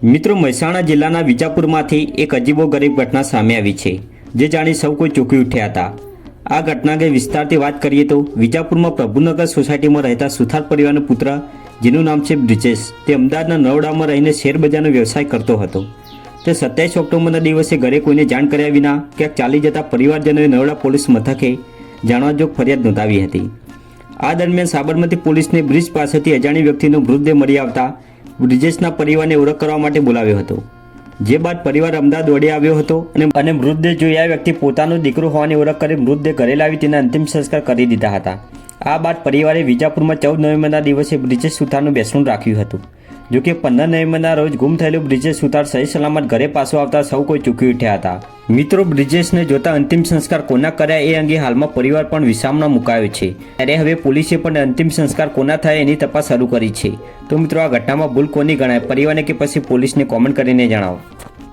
મિત્રો, મહેસાણા જિલ્લાના વિજાપુરમાંથી એક અજીબોગરીબ ઘટના સામે આવી છે, જે જાણી સૌ કોઈ ચોંકી ઉઠ્યા હતા। આ ઘટના અંગે વિસ્તારથી વાત કરીએ તો વિજાપુરમાં પ્રભુનગર સોસાયટીમાં રહેતા સુથાર પરિવારનો પુત્ર, જેનું નામ છે બ્રિજેશ, તે અમદાવાદના નરોડામાં રહીને શેરબજારનો વ્યવસાય કરતો હતો। તે 27 ઓક્ટોબરના દિવસે ઘરે કોઈને જાણ કર્યા વિના ક્યાંક ચાલી જતા પરિવારજનોએ નરોડા પોલીસ મથકે જાણવાજોગ ફરિયાદ નોંધાવી હતી। આ દરમિયાન સાબરમતી પોલીસને બ્રિજ પાસેથી અજાણી વ્યક્તિનો મૃતદેહ મળી આવતા બ્રિજેશના પરિવારને ઓળખ કરવા માટે બોલાવ્યો હતો, જે બાદ પરિવાર અમદાવાદ દોડી આવ્યો હતો અને મૃતદેહ જોઈ આ વ્યક્તિ પોતાનો દીકરો હોવાની ઓળખ કરી મૃતદેહ ઘરે લાવી તેના અંતિમ સંસ્કાર કરી દીધા હતા। આ બાદ પરિવારે વિજાપુરમાં 14 નવેમ્બરના દિવસે બ્રિજેશ સુથારનું બેસણું રાખ્યું હતું। જોકે 15 નવેમ્બરના રોજ ગુમ થયેલો બ્રિજેશ સુથાર સહી સલામત ઘરે પાછો આવતા સૌ કોઈ ચૂકી ઉઠ્યા હતા। મિત્રો, બ્રિજેશને જોતા અંતિમ સંસ્કાર કોના કર્યા એ અંગે હાલમાં પરિવાર પણ વિસામમાં મુકાયો છે, ત્યારે હવે પોલીસે પણ અંતિમ સંસ્કાર કોના થયા એની તપાસ શરૂ કરી છે। તો મિત્રો, આ ઘટનામાં ભૂલ કોની ગણાય, પરિવારને કે પછી પોલીસને કોમેન્ટ કરીને જણાવો।